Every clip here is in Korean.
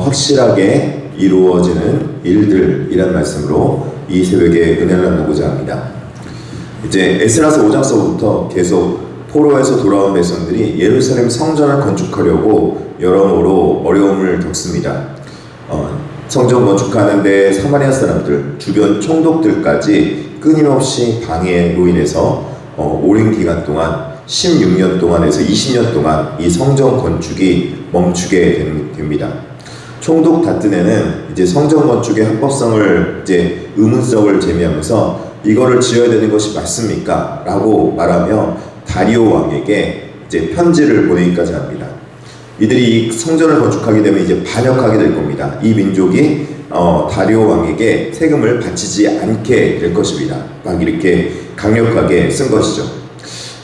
확실하게 이루어지는 일들이란 말씀으로 이 새벽에 은혜를 나누고자 합니다. 이제 에스라서 5장서부터 계속 포로에서 돌아온 백성들이 예루살렘 성전을 건축하려고 여러모로 어려움을 겪습니다. 성전 건축하는데 사마리아 사람들, 주변 총독들까지 끊임없이 방해로 인해서 오랜 기간 동안 16년 동안에서 20년 동안 이 성전 건축이 멈추게 됩니다. 총독 다트네는 이제 성전 건축의 합법성을 이제 의문성을 제기하면서 이거를 지어야 되는 것이 맞습니까? 라고 말하며 다리오 왕에게 이제 편지를 보내기까지 합니다. 이들이 이 성전을 건축하게 되면 이제 반역하게 될 겁니다. 이 민족이 다리오 왕에게 세금을 바치지 않게 될 것입니다. 막 이렇게 강력하게 쓴 것이죠.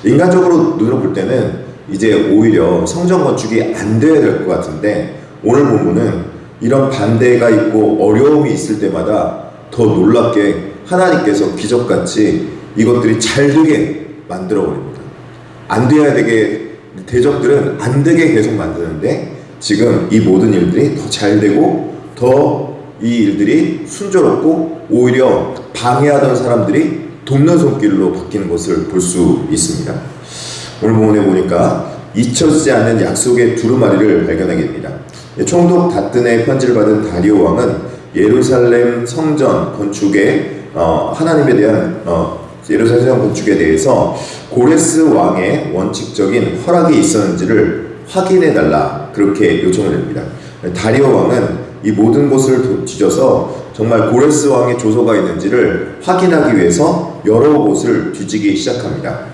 인간적으로 눈으로 볼 때는 이제 오히려 성전 건축이 안 돼야 될 것 같은데, 오늘 본문은 이런 반대가 있고 어려움이 있을 때마다 더 놀랍게 하나님께서 기적같이 이것들이 잘 되게 만들어 버립니다. 안 돼야 되게, 대적들은 안 되게 계속 만드는데 지금 이 모든 일들이 더 잘 되고 더 이 일들이 순조롭고 오히려 방해하던 사람들이 돕는 손길로 바뀌는 것을 볼 수 있습니다. 오늘 본문에 보니까 잊혀지지 않는 약속의 두루마리를 발견하게 됩니다. 총독 다뜨네의 편지를 받은 다리오 왕은 예루살렘 성전 건축에 하나님에 대한 예루살렘 성전 건축에 대해서 고레스 왕의 원칙적인 허락이 있었는지를 확인해 달라, 그렇게 요청을 합니다. 다리오 왕은 이 모든 곳을 뒤져서 정말 고레스 왕의 조서가 있는지를 확인하기 위해서 여러 곳을 뒤지기 시작합니다.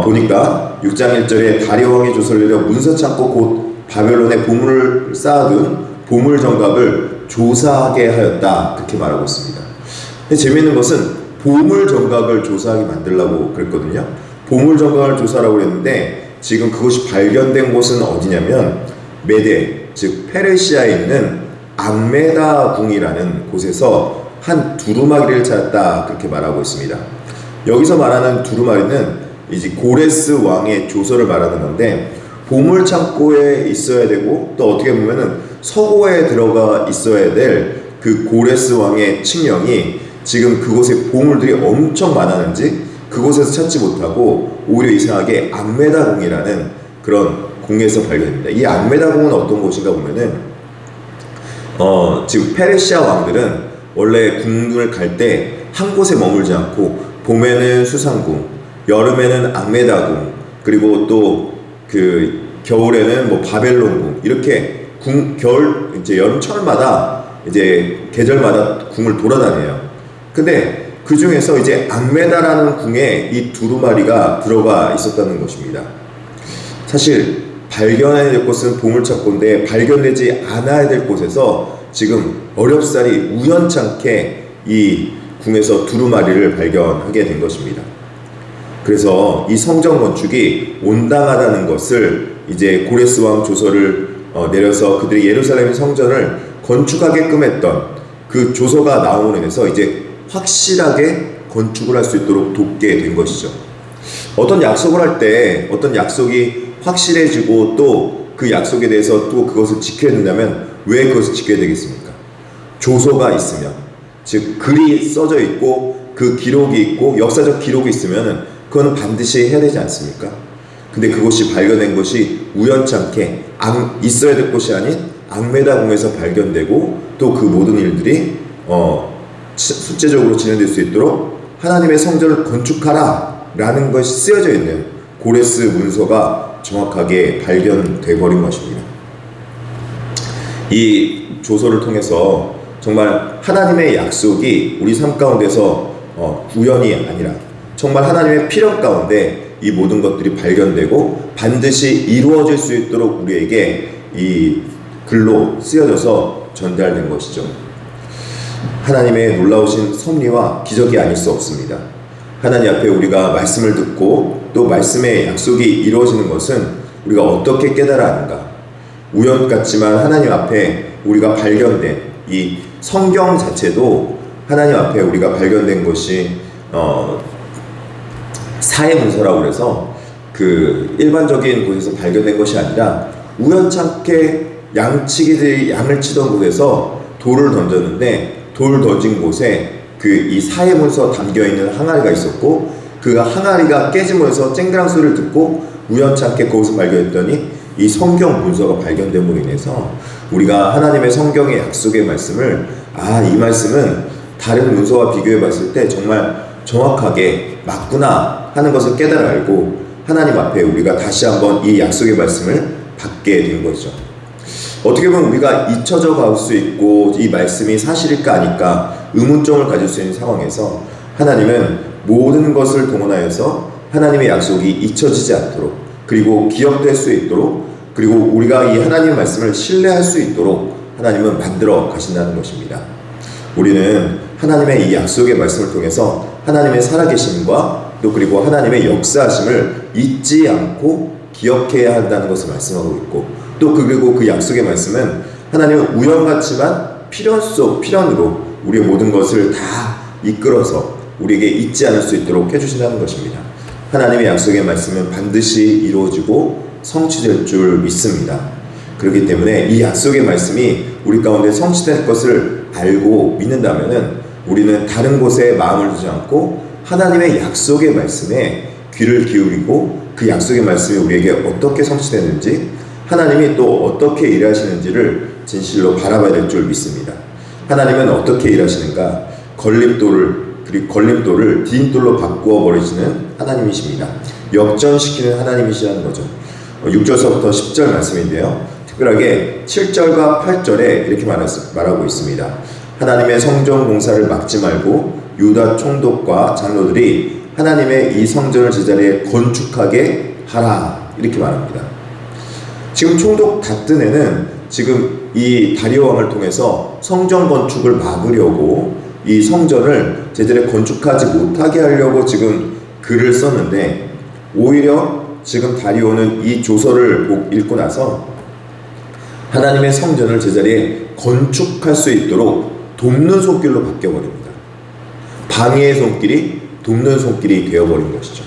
보니까 6장 1절에 다리오 왕의 조서를 내려 문서창고 곧 바벨론에 보물을 쌓아둔 보물정각을 조사하게 하였다, 그렇게 말하고 있습니다. 근데 재미있는 것은 보물정각을 조사하게 만들라고 그랬거든요. 보물정각을 조사하라고 그랬는데 지금 그것이 발견된 곳은 어디냐면 메데, 즉 페르시아에 있는 앙메다 궁이라는 곳에서 한 두루마리를 찾았다, 그렇게 말하고 있습니다. 여기서 말하는 두루마리는 이제 고레스 왕의 조서를 말하는 건데, 보물 창고에 있어야 되고 또 어떻게 보면은 서고에 들어가 있어야 될 그 고레스 왕의 칙령이 지금 그곳에 보물들이 엄청 많았는지 그곳에서 찾지 못하고 오히려 이상하게 앙메다 궁이라는 그런 궁에서 발견됩니다. 이 앙메다 궁은 어떤 곳인가 보면은 지금 페르시아 왕들은 원래 궁을 갈 때 한 곳에 머물지 않고 봄에는 수상궁, 여름에는 앙메다 궁, 그리고 또 그 겨울에는 뭐 바벨론궁, 이렇게 겨울 이제 여름철마다 이제 계절마다 궁을 돌아다녀요. 근데 그 중에서 이제 앙메다라는 궁에 이 두루마리가 들어가 있었다는 것입니다. 사실 발견해야 될 곳은 보물창고인데 발견되지 않아야 될 곳에서 지금 어렵사리 우연찮게 이 궁에서 두루마리를 발견하게 된 것입니다. 그래서 이 성전 건축이 온당하다는 것을 이제 고레스 왕 조서를 내려서 그들이 예루살렘 성전을 건축하게끔 했던 그 조서가 나옴으로 인해서 이제 확실하게 건축을 할 수 있도록 돕게 된 것이죠. 어떤 약속을 할 때 어떤 약속이 확실해지고 또 그 약속에 대해서 또 그것을 지켜야 된다면 왜 그것을 지켜야 되겠습니까? 조서가 있으면, 즉 글이 써져 있고 그 기록이 있고 역사적 기록이 있으면 그거는 반드시 해야 되지 않습니까? 근데 그것이 발견된 것이 우연찮게 있어야 될 곳이 아닌 앙메다 궁에서 발견되고 또 그 모든 일들이 수체적으로 진행될 수 있도록 하나님의 성전을 건축하라 라는 것이 쓰여져 있는 고레스 문서가 정확하게 발견돼 버린 것입니다. 이 조서를 통해서 정말 하나님의 약속이 우리 삶 가운데서 우연이 아니라 정말 하나님의 필연 가운데 이 모든 것들이 발견되고 반드시 이루어질 수 있도록 우리에게 이 글로 쓰여져서 전달된 것이죠. 하나님의 놀라우신 섭리와 기적이 아닐 수 없습니다. 하나님 앞에 우리가 말씀을 듣고 또 말씀의 약속이 이루어지는 것은 우리가 어떻게 깨달아 하는가? 우연 같지만 하나님 앞에 우리가 발견된 이 성경 자체도 하나님 앞에 우리가 발견된 것이 사회 문서라고 그래서 그 일반적인 곳에서 발견된 것이 아니라 우연찮게 양치기들이 양을 치던 곳에서 돌을 던졌는데 돌 던진 곳에 그 이 사해문서 담겨있는 항아리가 있었고 그 항아리가 깨지면서 쨍그랑 소리를 듣고 우연찮게 그것을 발견했더니 이 성경 문서가 발견됨으로 인해서 우리가 하나님의 성경의 약속의 말씀을 이 말씀은 다른 문서와 비교해 봤을 때 정말 정확하게 맞구나 하는 것을 깨달아 알고 하나님 앞에 우리가 다시 한번 이 약속의 말씀을 받게 된 거죠. 어떻게 보면 우리가 잊혀져 갈 수 있고 이 말씀이 사실일까 아닐까 의문점을 가질 수 있는 상황에서 하나님은 모든 것을 동원하여서 하나님의 약속이 잊혀지지 않도록 그리고 기억될 수 있도록 그리고 우리가 이 하나님의 말씀을 신뢰할 수 있도록 하나님은 만들어 가신다는 것입니다. 우리는 하나님의 이 약속의 말씀을 통해서 하나님의 살아계심과 또 그리고 하나님의 역사하심을 잊지 않고 기억해야 한다는 것을 말씀하고 있고 또 그리고 그 약속의 말씀은 하나님은 우연같지만 필연으로 우리의 모든 것을 다 이끌어서 우리에게 잊지 않을 수 있도록 해주신다는 것입니다. 하나님의 약속의 말씀은 반드시 이루어지고 성취될 줄 믿습니다. 그렇기 때문에 이 약속의 말씀이 우리 가운데 성취될 것을 알고 믿는다면 우리는 다른 곳에 마음을 두지 않고 하나님의 약속의 말씀에 귀를 기울이고 그 약속의 말씀이 우리에게 어떻게 성취되는지 하나님이 또 어떻게 일하시는지를 진실로 바라봐야 될 줄 믿습니다. 하나님은 어떻게 일하시는가? 걸림돌을 디딤돌로 바꾸어 버리시는 하나님이십니다. 역전시키는 하나님이시라는 거죠. 6절서부터 10절 말씀인데요. 특별하게 7절과 8절에 이렇게 말하고 있습니다. 하나님의 성전 공사를 막지 말고 유다 총독과 장로들이 하나님의 이 성전을 제자리에 건축하게 하라 이렇게 말합니다. 지금 총독 다뜨네는 지금 이 다리오 왕을 통해서 성전 건축을 막으려고 이 성전을 제자리에 건축하지 못하게 하려고 지금 글을 썼는데 오히려 지금 다리오는 이 조서를 읽고 나서 하나님의 성전을 제자리에 건축할 수 있도록 돕는 손길로 바뀌어버립니다. 방해의 손길이 돕는 손길이 되어버린 것이죠.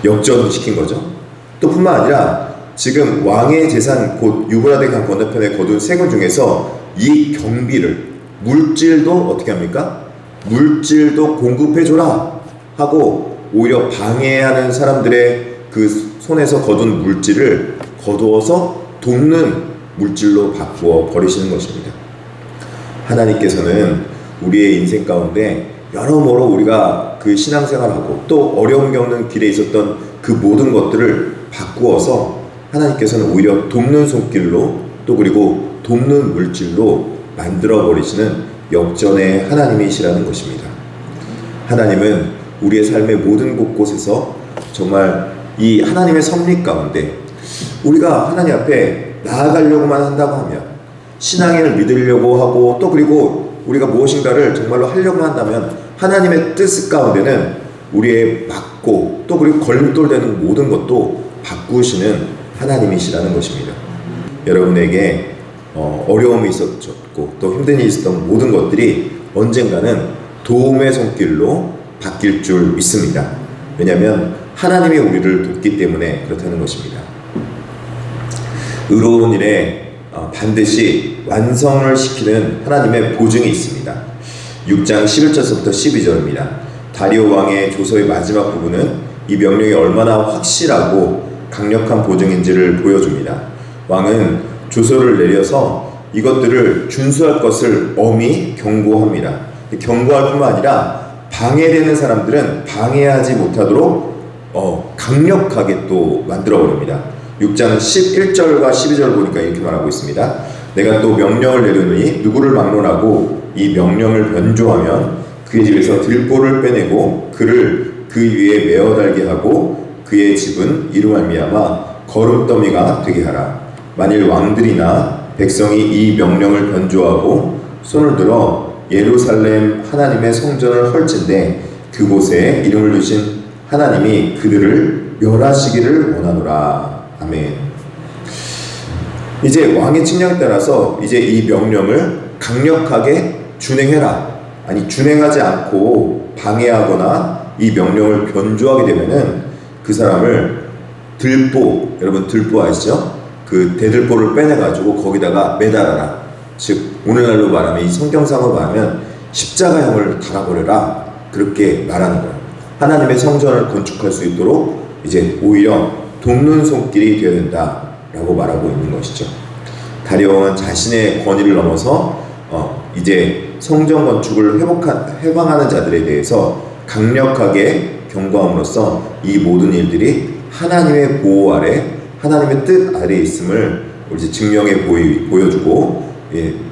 역전시킨 거죠. 또 뿐만 아니라 지금 왕의 재산 곧 유브라데 강 건너편에 거둔 세금 중에서 이 경비를 물질도 어떻게 합니까? 물질도 공급해줘라 하고 오히려 방해하는 사람들의 그 손에서 거둔 물질을 거두어서 돕는 물질로 바꾸어 버리시는 것입니다. 하나님께서는 우리의 인생 가운데 여러모로 우리가 그 신앙생활하고 또 어려움 겪는 길에 있었던 그 모든 것들을 바꾸어서 하나님께서는 오히려 돕는 손길로 또 그리고 돕는 물질로 만들어 버리시는 역전의 하나님이시라는 것입니다. 하나님은 우리의 삶의 모든 곳곳에서 정말 이 하나님의 섭리 가운데 우리가 하나님 앞에 나아가려고만 한다고 하면 신앙을 믿으려고 하고 또 그리고 우리가 무엇인가를 정말로 하려고 한다면 하나님의 뜻 가운데는 우리의 막고 또 그리고 걸림돌 되는 모든 것도 바꾸시는 하나님이시라는 것입니다. 여러분에게 어려움이 있었고 또 힘든 일이 있었던 모든 것들이 언젠가는 도움의 손길로 바뀔 줄 믿습니다. 왜냐하면 하나님이 우리를 돕기 때문에 그렇다는 것입니다. 의로운 일에 반드시 완성을 시키는 하나님의 보증이 있습니다. 6장 11절부터 12절입니다. 다리오 왕의 조서의 마지막 부분은 이 명령이 얼마나 확실하고 강력한 보증인지를 보여줍니다. 왕은 조서를 내려서 이것들을 준수할 것을 엄히 경고합니다. 경고할 뿐만 아니라 방해되는 사람들은 방해하지 못하도록 강력하게 또 만들어버립니다. 6장 11절과 12절 보니까 이렇게 말하고 있습니다. 내가 또 명령을 내려놓으니 누구를 막론하고 이 명령을 변조하면 그의 집에서 들보를 빼내고 그를 그 위에 메어 달게 하고 그의 집은 이로 말미암아 거름더미가 되게 하라. 만일 왕들이나 백성이 이 명령을 변조하고 손을 들어 예루살렘 하나님의 성전을 헐진대 그곳에 이름을 두신 하나님이 그들을 멸하시기를 원하노라. 아멘. 이제 왕의 칙령에 따라서 이제 이 명령을 강력하게 준행해라. 아니 준행하지 않고 방해하거나 이 명령을 변조하게 되면은 그 사람을 들보, 여러분 들보 아시죠? 그 대들보를 빼내가지고 거기다가 매달아라. 즉 오늘날로 말하면 이 성경상으로 말하면 십자가형을 달아버려라. 그렇게 말하는 거예요. 하나님의 성전을 건축할 수 있도록 이제 오히려 돕는 손길이 되어야 된다라고 말하고 있는 것이죠. 다리옹은 자신의 권위를 넘어서 이제 성전 건축을 해방하는 자들에 대해서 강력하게 경고함으로써 이 모든 일들이 하나님의 보호 아래, 하나님의 뜻 아래에 있음을 이제 증명해 보여주고,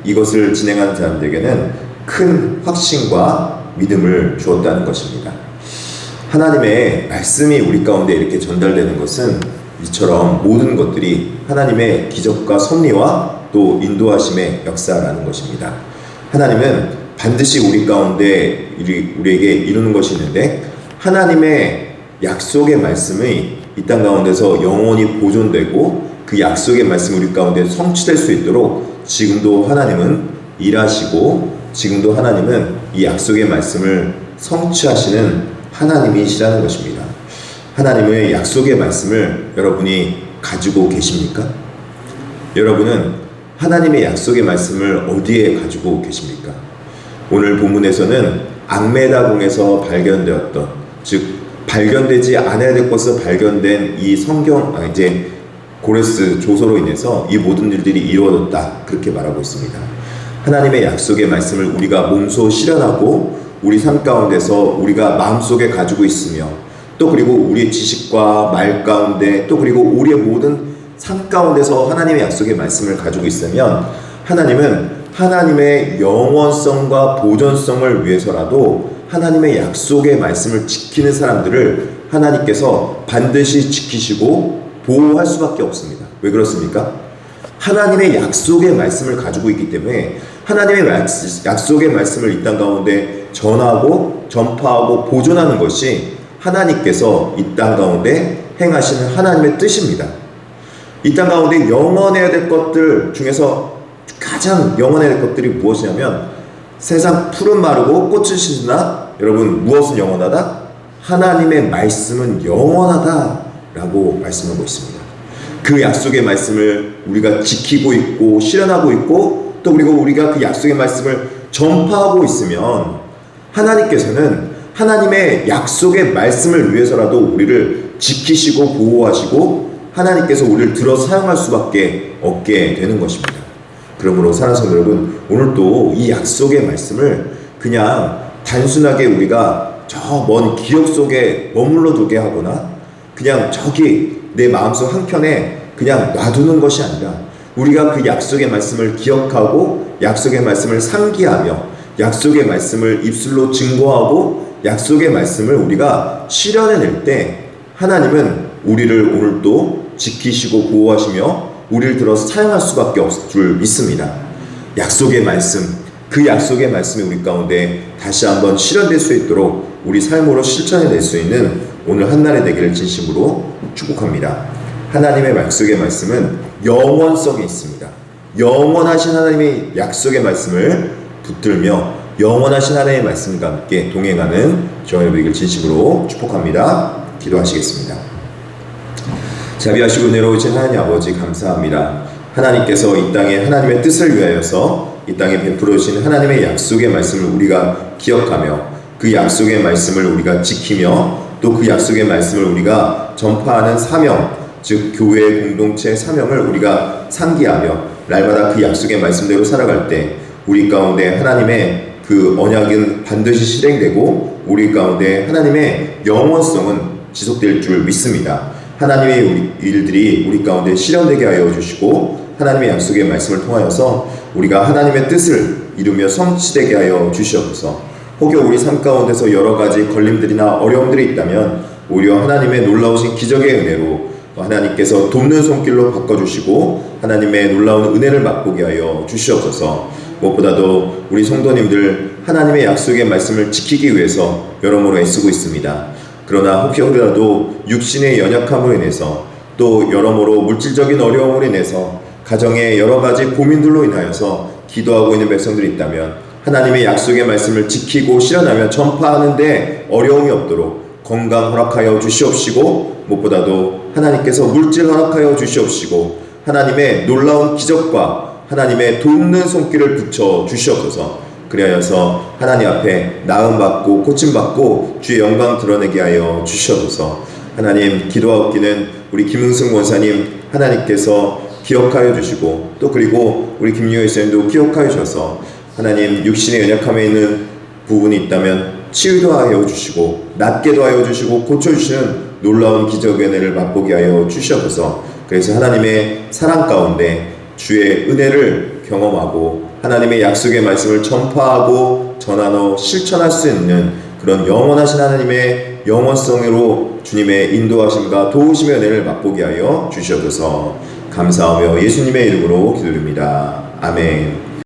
이것을 진행하는 사람들에게는 큰 확신과 믿음을 주었다는 것입니다. 하나님의 말씀이 우리 가운데 이렇게 전달되는 것은 이처럼 모든 것들이 하나님의 기적과 섭리와 또 인도하심의 역사라는 것입니다. 하나님은 반드시 우리 가운데 우리에게 이루는 것이 있는데, 하나님의 약속의 말씀이 이 땅 가운데서 영원히 보존되고 그 약속의 말씀이 우리 가운데 성취될 수 있도록 지금도 하나님은 일하시고, 지금도 하나님은 이 약속의 말씀을 성취하시는 하나님이시라는 것입니다. 하나님의 약속의 말씀을 여러분이 가지고 계십니까? 여러분은 하나님의 약속의 말씀을 어디에 가지고 계십니까? 오늘 본문에서는 악메다궁에서 발견되었던, 즉 발견되지 않아야 될 것으로 발견된 이 이제 고레스 조서로 인해서 이 모든 일들이 이루어졌다, 그렇게 말하고 있습니다. 하나님의 약속의 말씀을 우리가 몸소 실현하고 우리 삶 가운데서 우리가 마음속에 가지고 있으며, 또 그리고 우리의 지식과 말 가운데, 또 그리고 우리의 모든 삶 가운데서 하나님의 약속의 말씀을 가지고 있으면, 하나님은 하나님의 영원성과 보존성을 위해서라도 하나님의 약속의 말씀을 지키는 사람들을 하나님께서 반드시 지키시고 보호할 수밖에 없습니다. 왜 그렇습니까? 하나님의 약속의 말씀을 가지고 있기 때문에 하나님의 약속의 말씀을 이 땅 가운데 전하고 전파하고 보존하는 것이 하나님께서 이 땅 가운데 행하시는 하나님의 뜻입니다. 이 땅 가운데 영원해야 될 것들 중에서 가장 영원해야 될 것들이 무엇이냐면, 세상 풀은 마르고 꽃은 시드나 여러분 무엇은 영원하다? 하나님의 말씀은 영원하다 라고 말씀하고 있습니다. 그 약속의 말씀을 우리가 지키고 있고 실현하고 있고, 또 그리고 우리가 그 약속의 말씀을 전파하고 있으면 하나님께서는 하나님의 약속의 말씀을 위해서라도 우리를 지키시고 보호하시고 하나님께서 우리를 들어 사용할 수밖에 없게 되는 것입니다. 그러므로 사랑하는 성도 여러분, 오늘도 이 약속의 말씀을 그냥 단순하게 우리가 저 먼 기억 속에 머물러 두게 하거나 그냥 저기 내 마음속 한켠에 그냥 놔두는 것이 아니라, 우리가 그 약속의 말씀을 기억하고 약속의 말씀을 상기하며 약속의 말씀을 입술로 증거하고 약속의 말씀을 우리가 실현해낼 때 하나님은 우리를 오늘도 지키시고 보호하시며 우리를 들어서 사용할 수밖에 없을 줄 믿습니다. 약속의 말씀, 그 약속의 말씀이 우리 가운데 다시 한번 실현될 수 있도록 우리 삶으로 실천해낼 수 있는 오늘 한날이 되기를 진심으로 축복합니다. 하나님의 약속의 말씀은 영원성이 있습니다. 영원하신 하나님의 약속의 말씀을 붙들며 영원하신 하나님의 말씀과 함께 동행하는 저와 여러분에게 진심으로 축복합니다. 기도하시겠습니다. 자비하시고 은혜로우신 하나님 아버지, 감사합니다. 하나님께서 이 땅에 하나님의 뜻을 위하여서 이 땅에 베풀어 주신 하나님의 약속의 말씀을 우리가 기억하며 그 약속의 말씀을 우리가 지키며 또 그 약속의 말씀을 우리가 전파하는 사명, 즉 교회의 공동체 사명을 우리가 상기하며 날마다 그 약속의 말씀대로 살아갈 때 우리 가운데 하나님의 그 언약은 반드시 실행되고 우리 가운데 하나님의 영원성은 지속될 줄 믿습니다. 하나님의 일들이 우리 가운데 실현되게 하여 주시고 하나님의 약속의 말씀을 통하여서 우리가 하나님의 뜻을 이루며 성취되게 하여 주시옵소서. 혹여 우리 삶 가운데서 여러 가지 걸림들이나 어려움들이 있다면 오히려 하나님의 놀라우신 기적의 은혜로 하나님께서 돕는 손길로 바꿔주시고 하나님의 놀라운 은혜를 맛보게 하여 주시옵소서. 무엇보다도 우리 성도님들 하나님의 약속의 말씀을 지키기 위해서 여러모로 애쓰고 있습니다. 그러나 혹여라도 육신의 연약함으로 인해서 또 여러모로 물질적인 어려움으로 인해서 가정의 여러 가지 고민들로 인하여서 기도하고 있는 백성들이 있다면 하나님의 약속의 말씀을 지키고 실현하며 전파하는데 어려움이 없도록 건강 허락하여 주시옵시고 무엇보다도 하나님께서 물질 허락하여 주시옵시고 하나님의 놀라운 기적과 하나님의 돕는 손길을 붙여 주시옵소서. 그리하여서 하나님 앞에 나음받고 고침받고 주의 영광 드러내게 하여 주시옵소서. 하나님, 기도하옵기는 우리 김은승 원사님 하나님께서 기억하여 주시고, 또 그리고 우리 김유혜 선생님도 기억하여 주셔서 하나님 육신의 연약함에 있는 부분이 있다면 치유도 하여 주시고 낫게도 하여 주시고 고쳐주시는 놀라운 기적의 은혜를 맛보게 하여 주시옵소서. 그래서 하나님의 사랑 가운데 주의 은혜를 경험하고 하나님의 약속의 말씀을 전파하고 전하고 실천할 수 있는 그런 영원하신 하나님의 영원성으로 주님의 인도하심과 도우심의 은혜를 맛보게 하여 주시옵소서. 감사하며 예수님의 이름으로 기도드립니다. 아멘.